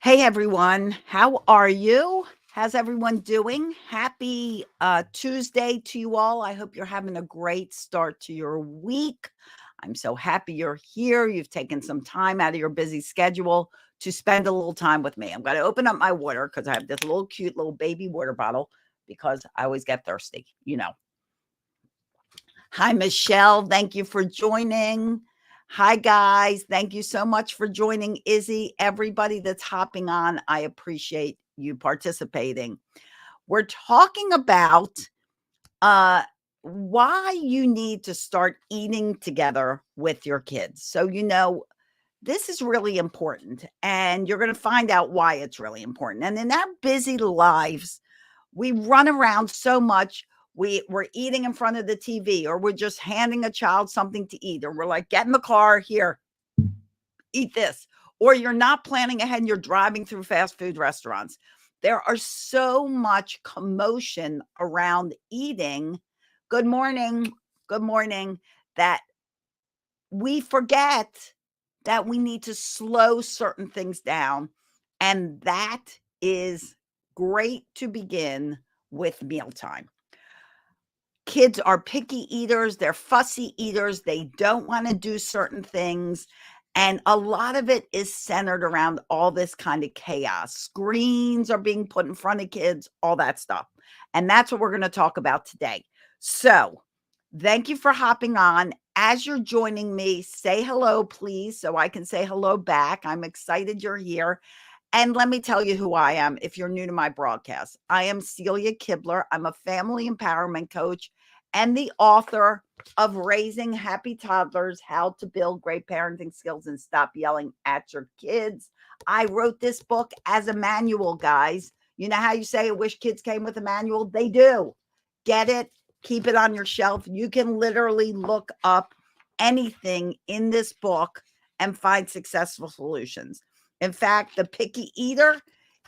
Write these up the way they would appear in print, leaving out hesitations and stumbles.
Hey everyone, how are you? How's everyone doing? Happy Tuesday to you all. I hope you're having a great start to your week. I'm so happy you're here. You've taken some time out of your busy schedule to spend a little time with me. I'm going to open up my water because I have this little cute little baby water bottle because I always get thirsty, you know. Hi, Michelle. Thank you for joining. Hi, guys. Thank you so much for joining. Izzy, everybody that's hopping on, I appreciate you participating. We're talking about uh, why you need to start eating together with your kids. So, this is really important, and you're going to find out why it's really important. And in our busy lives, we run around so much. We're eating in front of the TV, or we're just handing a child something to eat, or we're like, get in the car, here, eat this. Or you're not planning ahead and you're driving through fast food restaurants. There are so much commotion around eating. Good morning. Good morning. That we forget that we need to slow certain things down. And that is great to begin with mealtime. Kids are picky eaters, they're fussy eaters, they don't want to do certain things. And a lot of it is centered around all this kind of chaos. Screens are being put in front of kids, all that stuff. And that's what we're going to talk about today. So, thank you for hopping on. As you're joining me, say hello, please, so I can say hello back. I'm excited you're here. And let me tell you who I am if you're new to my broadcast. I am Celia Kibler. I'm a family empowerment coach and the author of Raising Happy Toddlers, How to Build Great Parenting Skills and Stop Yelling at Your Kids. I wrote this book as a manual, guys. You know how you say, I wish kids came with a manual? They do. Get it, keep it on your shelf. You can literally look up anything in this book and find successful solutions. In fact, the picky eater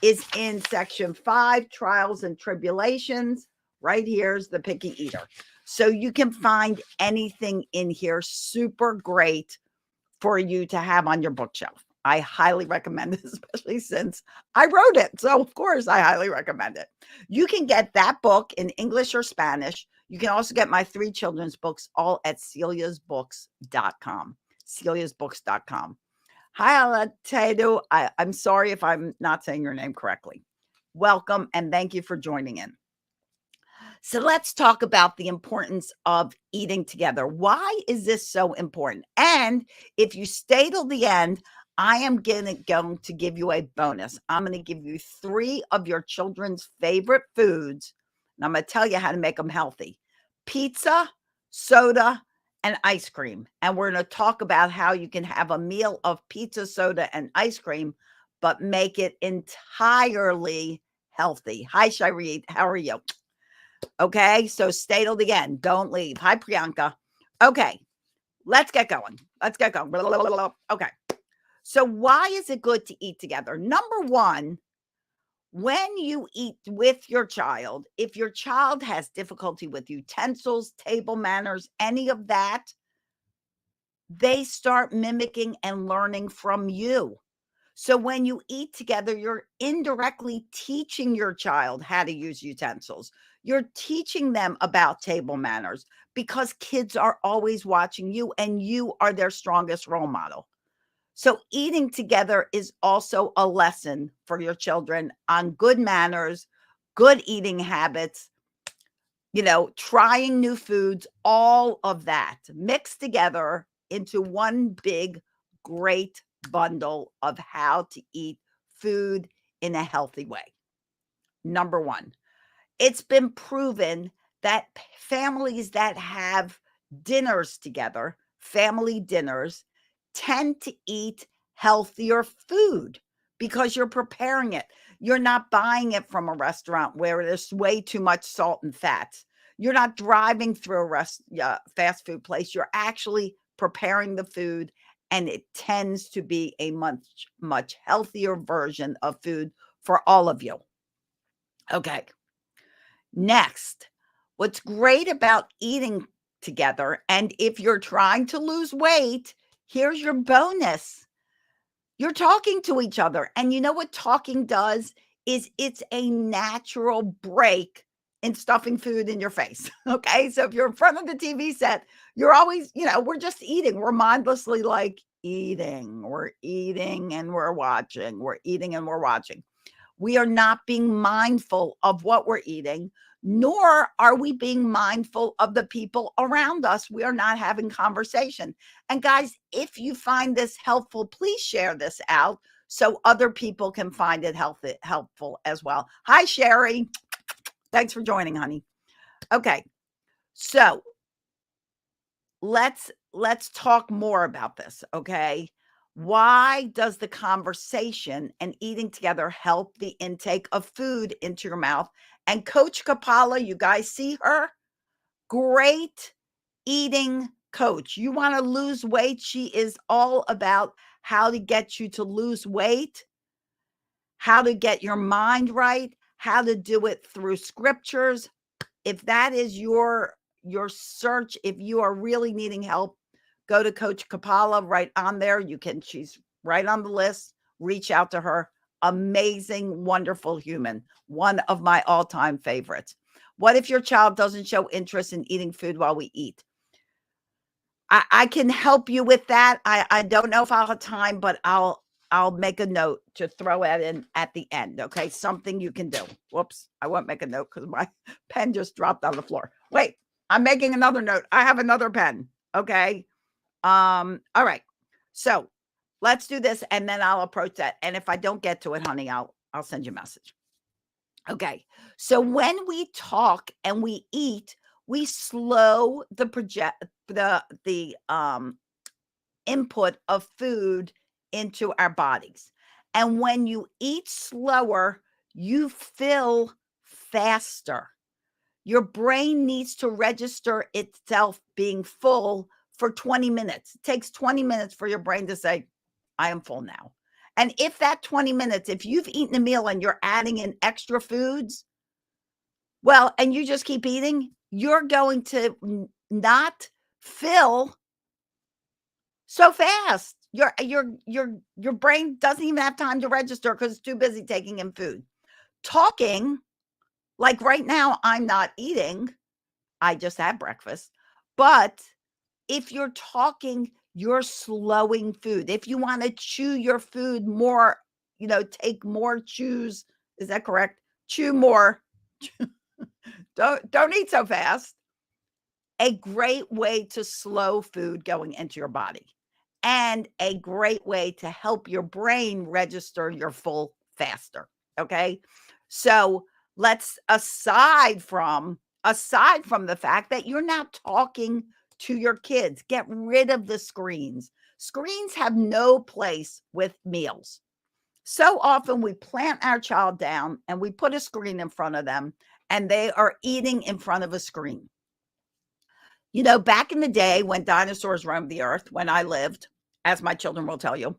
is in section 5, trials and tribulations. Right here's the picky eater. So you can find anything in here super great for you to have on your bookshelf. I highly recommend it, especially since I wrote it. So, of course, I highly recommend it. You can get that book in English or Spanish. You can also get my 3 children's books all at celiasbooks.com. celiasbooks.com. Hi, Alatedu. I'm sorry if I'm not saying your name correctly. Welcome and thank you for joining in. So let's talk about the importance of eating together. Why is this so important? And if you stay till the end, I am going to give you a bonus. I'm going to give you 3 of your children's favorite foods. And I'm going to tell you how to make them healthy. Pizza, soda, and ice cream. And we're going to talk about how you can have a meal of pizza, soda, and ice cream, but make it entirely healthy. Hi, Shireen. How are you? Okay, so stay till the end. Don't leave. Hi, Priyanka. Okay, let's get going. Let's get going. Okay, so why is it good to eat together? Number one, when you eat with your child, if your child has difficulty with utensils, table manners, any of that, they start mimicking and learning from you. So when you eat together, you're indirectly teaching your child how to use utensils. You're teaching them about table manners because kids are always watching you and you are their strongest role model. So eating together is also a lesson for your children on good manners, good eating habits, trying new foods, all of that mixed together into one big, great bundle of how to eat food in a healthy way. Number one, it's been proven that families that have dinners together, family dinners, tend to eat healthier food because you're preparing it. You're not buying it from a restaurant where there's way too much salt and fats. You're not driving through a fast food place. You're actually preparing the food, and it tends to be a much, much healthier version of food for all of you. Okay. Next, what's great about eating together, and if you're trying to lose weight, here's your bonus. You're talking to each other, and you know what talking does is it's a natural break in stuffing food in your face, okay? So if you're in front of the TV set, you're always, we're just eating. We're mindlessly like eating. We're eating and we're watching. We're eating and we're watching. We are not being mindful of what we're eating, nor are we being mindful of the people around us. We are not having conversation. And guys, if you find this helpful, please share this out so other people can find it helpful as well. Hi, Sherry. Thanks for joining, honey. Okay. So let's talk more about this, okay? Why does the conversation and eating together help the intake of food into your mouth? And Coach Kapala, you guys see her? Great eating coach. You want to lose weight? She is all about how to get you to lose weight, how to get your mind right, how to do it through scriptures. If that is your search, if you are really needing help, go to Coach Kapala right on there. She's right on the list. Reach out to her. Amazing, wonderful human. One of my all-time favorites. What if your child doesn't show interest in eating food while we eat? I can help you with that. I don't know if I'll have time, but I'll make a note to throw it in at the end. Okay. Something you can do. Whoops. I won't make a note because my pen just dropped on the floor. Wait, I'm making another note. I have another pen. Okay. All right. So let's do this and then I'll approach that. And if I don't get to it, honey, I'll send you a message. Okay. So when we talk and we eat, we slow the input of food into our bodies. And when you eat slower, you fill faster. Your brain needs to register itself being full for 20 minutes. It takes 20 minutes for your brain to say, I am full now. And if that 20 minutes, if you've eaten a meal and you're adding in extra foods, well, and you just keep eating, you're going to not fill so fast. Your brain doesn't even have time to register because it's too busy taking in food. Talking, like right now, I'm not eating. I just had breakfast. But if you're talking, you're slowing food. If you want to chew your food more, take more chews. Is that correct? Chew more. Don't eat so fast. A great way to slow food going into your body and a great way to help your brain register your full faster. Okay. So let's aside from the fact that you're not talking to your kids, get rid of the screens. Screens have no place with meals. So often we plant our child down and we put a screen in front of them and they are eating in front of a screen. Back in the day when dinosaurs roamed the earth, when I lived, as my children will tell you,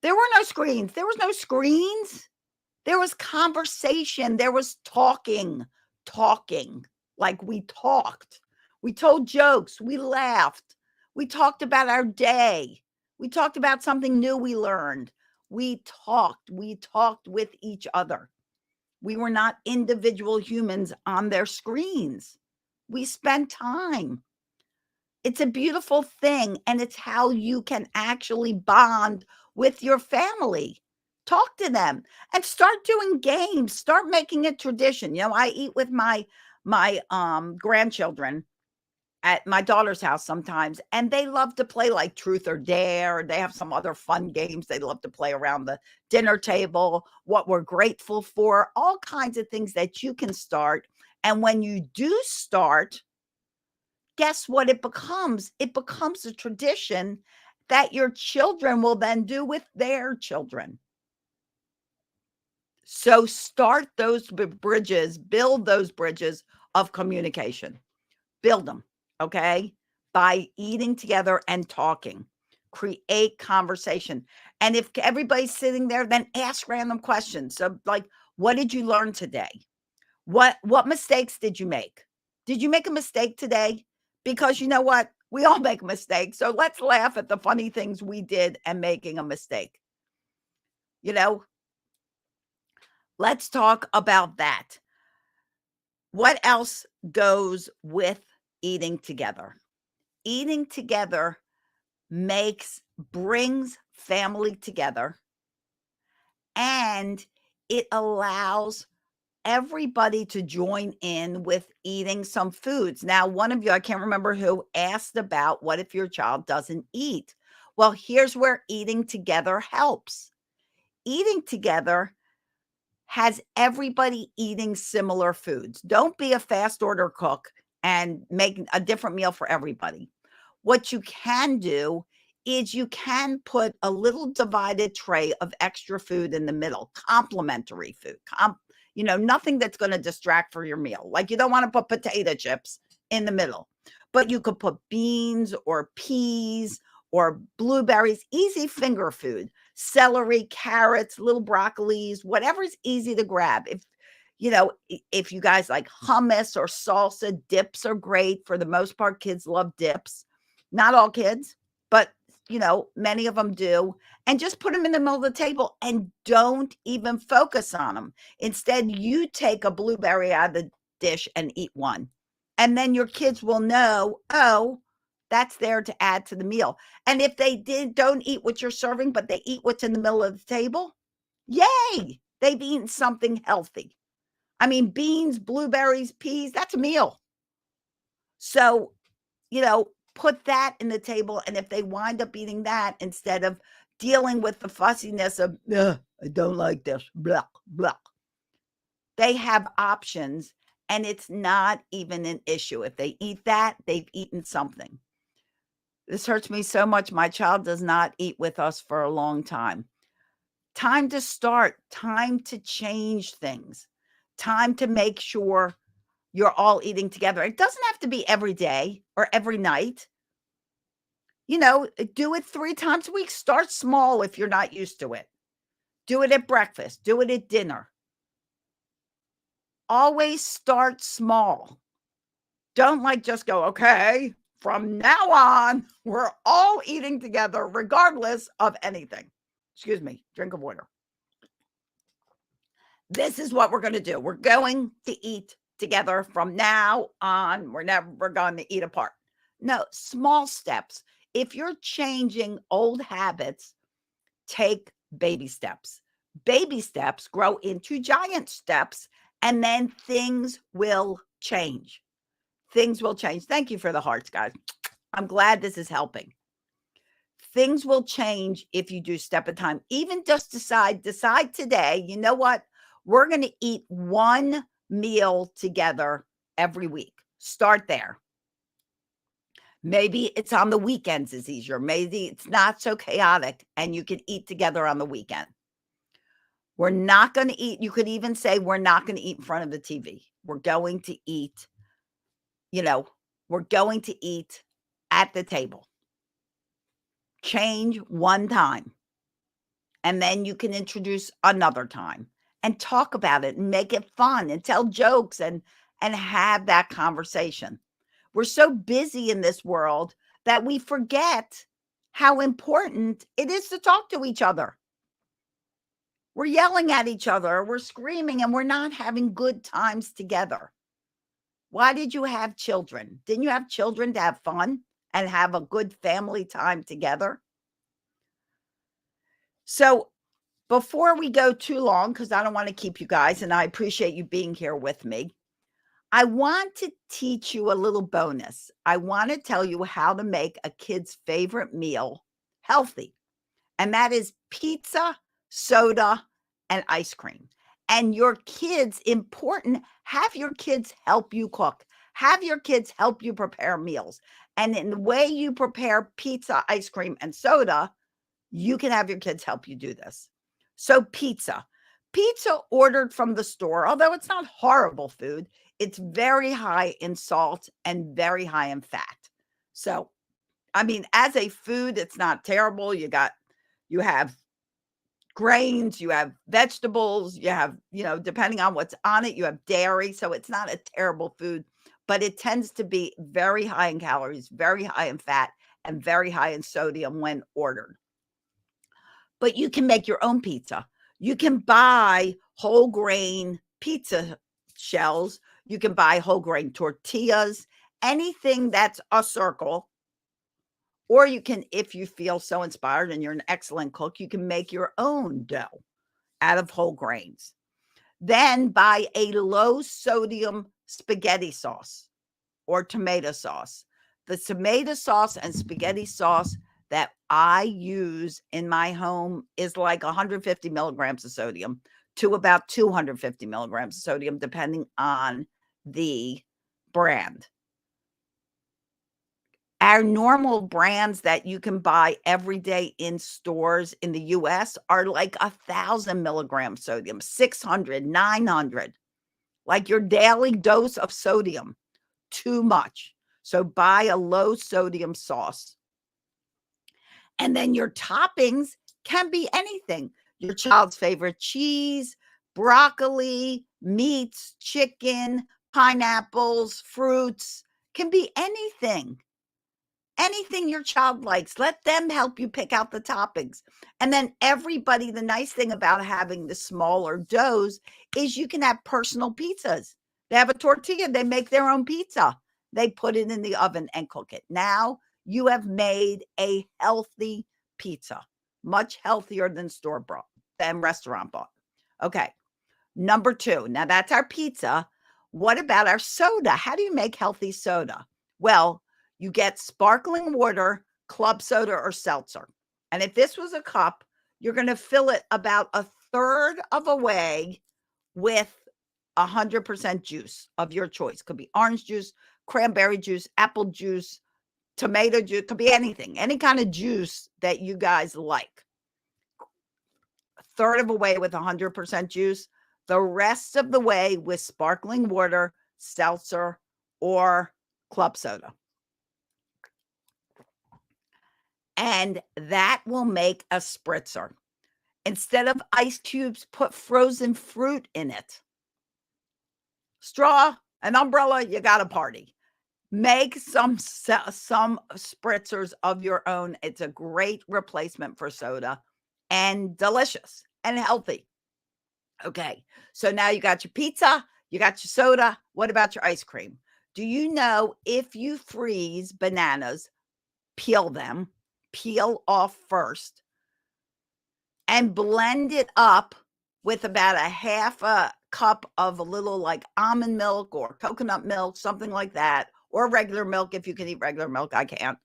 there were no screens. There was no screens. There was conversation. There was talking, like we talked. We told jokes. We laughed. We talked about our day. We talked about something new we learned. We talked with each other. We were not individual humans on their screens. We spent time. It's a beautiful thing, and it's how you can actually bond with your family. Talk to them and start doing games. Start making a tradition. I eat with my grandchildren at my daughter's house sometimes, and they love to play like Truth or Dare. They have some other fun games they love to play around the dinner table, what we're grateful for, all kinds of things that you can start. And when you do start, guess what it becomes? It becomes a tradition that your children will then do with their children. So start those bridges, build those bridges of communication. Build them, okay? By eating together and talking. Create conversation. And if everybody's sitting there, then ask random questions. So like, what did you learn today? What mistakes did you make? Did you make a mistake today? Because you know what? We all make mistakes. So let's laugh at the funny things we did and making a mistake. You know, let's talk about that. What else goes with eating together? Eating together brings family together, and it allows everybody to join in with eating some foods. Now, one of you, I can't remember who, asked about what if your child doesn't eat? Well, here's where eating together helps. Eating together has everybody eating similar foods. Don't be a fast order cook and make a different meal for everybody. What you can do is you can put a little divided tray of extra food in the middle, complementary food, nothing that's going to distract for your meal. Like you don't want to put potato chips in the middle, but you could put beans or peas or blueberries, easy finger food, celery, carrots, little broccolis, whatever's easy to grab. If you guys like hummus or salsa, dips are great. For the most part, kids love dips. Not all kids, but many of them do. And just put them in the middle of the table and don't even focus on them. Instead, you take a blueberry out of the dish and eat one. And then your kids will know, oh, that's there to add to the meal. And if they don't eat what you're serving, but they eat what's in the middle of the table, yay, they've eaten something healthy. I mean, beans, blueberries, peas, that's a meal. So, put that in the table. And if they wind up eating that instead of dealing with the fussiness of, I don't like this, blah, blah, they have options and it's not even an issue. If they eat that, they've eaten something. This hurts me so much. My child does not eat with us for a long time. Time to start, time to change things, time to make sure you're all eating together. It doesn't have to be every day or every night. Do it 3 times a week. Start small if you're not used to it. Do it at breakfast. Do it at dinner. Always start small. Don't just go, okay, from now on, we're all eating together regardless of anything. Excuse me, drink of water. This is what we're going to do. We're going to eat together from now on. We're never going to eat apart. No, small steps. If you're changing old habits, take baby steps. Baby steps grow into giant steps, and then things will change. Things will change. Thank you for the hearts, guys. I'm glad this is helping. Things will change if you do step at a time. Even just decide today, you know what? We're going to eat one meal together every week. Start there. Maybe it's on the weekends is easier. Maybe it's not so chaotic and you can eat together on the weekend. We're not going to eat. You could even say we're not going to eat in front of the TV. We're going to eat, we're going to eat at the table. Change one time. And then you can introduce another time and talk about it and make it fun and tell jokes and have that conversation. We're so busy in this world that we forget how important it is to talk to each other. We're yelling at each other, we're screaming, and we're not having good times together. Why did you have children? Didn't you have children to have fun and have a good family time together? So before we go too long, because I don't want to keep you guys, and I appreciate you being here with me, I want to teach you a little bonus. I want to tell you how to make a kid's favorite meal healthy. And that is pizza, soda, and ice cream. And your kids, important, have your kids help you cook. Have your kids help you prepare meals. And in the way you prepare pizza, ice cream, and soda, you can have your kids help you do this. So pizza ordered from the store, although it's not horrible food, it's very high in salt and very high in fat. So, I mean, as a food, it's not terrible. You have grains, you have vegetables, you have, depending on what's on it, you have dairy. So it's not a terrible food, but it tends to be very high in calories, very high in fat, and very high in sodium when ordered. But you can make your own pizza. You can buy whole grain pizza shells. You can buy whole grain tortillas, anything that's a circle. Or you can, if you feel so inspired and you're an excellent cook, you can make your own dough out of whole grains. Then buy a low sodium spaghetti sauce or tomato sauce. The tomato sauce and spaghetti sauce that I use in my home is like 150 milligrams of sodium to about 250 milligrams of sodium, depending on the brand. Our normal brands that you can buy every day in stores in the US are like 1,000 milligrams sodium, 600, 900, like your daily dose of sodium, too much. So buy a low sodium sauce. And then your toppings can be anything. Your child's favorite cheese, broccoli, meats, chicken, pineapples, fruits, can be anything. Anything your child likes, let them help you pick out the toppings. And then everybody, the nice thing about having the smaller doughs is you can have personal pizzas. They have a tortilla, they make their own pizza. They put it in the oven and cook it. Now you have made a healthy pizza, much healthier than store bought, than restaurant bought. Okay. Number 2. Now that's our pizza. What about our soda? How do you make healthy soda? Well, you get sparkling water, club soda, or seltzer. And if this was a cup, you're going to fill it about a third of a way with 100% juice of your choice. Could be orange juice, cranberry juice, apple juice, tomato juice, could be anything, any kind of juice that you guys like. A third of a way with 100% juice, the rest of the way with sparkling water, seltzer, or club soda. And that will make a spritzer. Instead of ice cubes, put frozen fruit in it. Straw, an umbrella, you got a party. Make some spritzers of your own. It's a great replacement for soda and delicious and healthy. Okay, so now you got your pizza, you got your soda. What about your ice cream? Do you know if you freeze bananas, peel them, peel off first, and blend it up with about a half a cup of a little like almond milk or coconut milk, something like that, or regular milk if you can eat regular milk. I can't.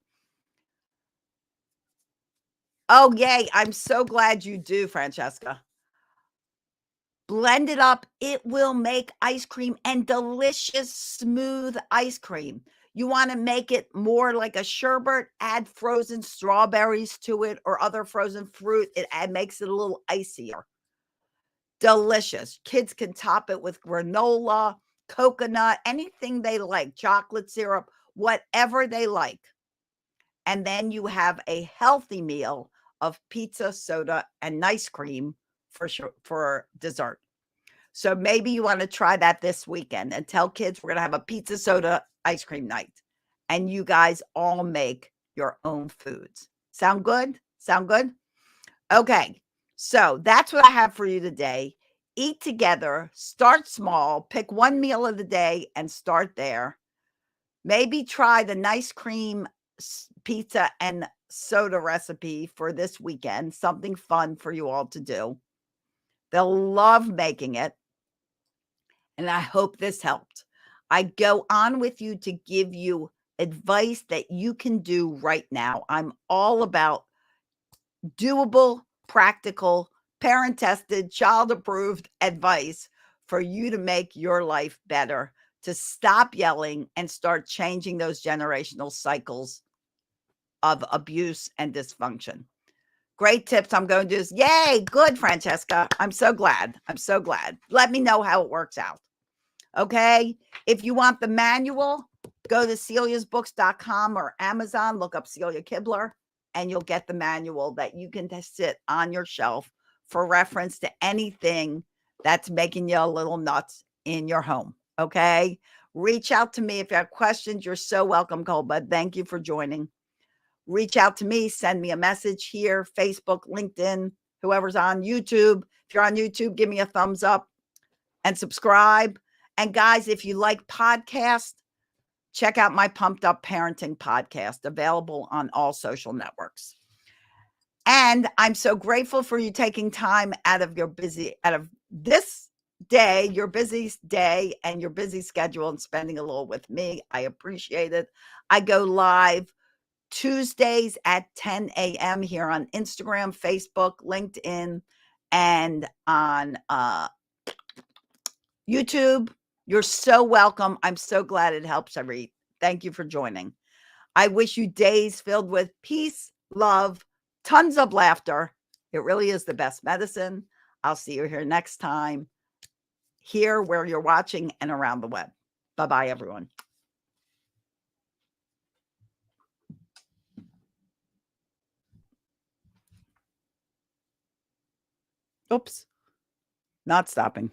Oh, yay. I'm so glad you do, Francesca. Blend it up. It will make ice cream and delicious, smooth ice cream. You want to make it more like a sherbet, add frozen strawberries to it or other frozen fruit. It makes it a little icier. Delicious. Kids can top it with granola, coconut, anything they like, chocolate syrup, whatever they like. And then you have a healthy meal of pizza, soda, and ice cream for dessert. So maybe you want to try that this weekend and tell kids we're going to have a pizza, soda, ice cream night. And you guys all make your own foods. Sound good? Sound good? Okay. So that's what I have for you today. Eat together, start small, pick one meal of the day and start there. Maybe try the nice cream pizza and soda recipe for this weekend, something fun for you all to do. They'll love making it. And I hope this helped. I go on with you to give you advice that you can do right now. I'm all about doable, practical, parent tested, child approved advice for you to make your life better, to stop yelling and start changing those generational cycles of abuse and dysfunction. Great tips. I'm going to do this. Yay. Good, Francesca. I'm so glad. I'm so glad. Let me know how it works out. Okay. If you want the manual, go to celiasbooks.com or Amazon, look up Celia Kibler, and you'll get the manual that you can sit on your shelf for reference to anything that's making you a little nuts in your home. Okay. Reach out to me if you have questions. You're so welcome, Colbud. Thank you for joining. Reach out to me. Send me a message here, Facebook, LinkedIn, whoever's on YouTube. If you're on YouTube, give me a thumbs up and subscribe. And guys, if you like podcasts, check out my Pumped Up Parenting podcast, available on all social networks. And I'm so grateful for you taking time out of this day, your busy day and your busy schedule, and spending a little with me. I appreciate it. I go live Tuesdays at 10 a.m. here on Instagram, Facebook, LinkedIn, and on YouTube. You're so welcome. I'm so glad it helps every. Thank you for joining. I wish you days filled with peace, love, tons of laughter. It really is the best medicine. I'll see you here next time, here where you're watching and around the web. Bye-bye, everyone. Oops. Not stopping.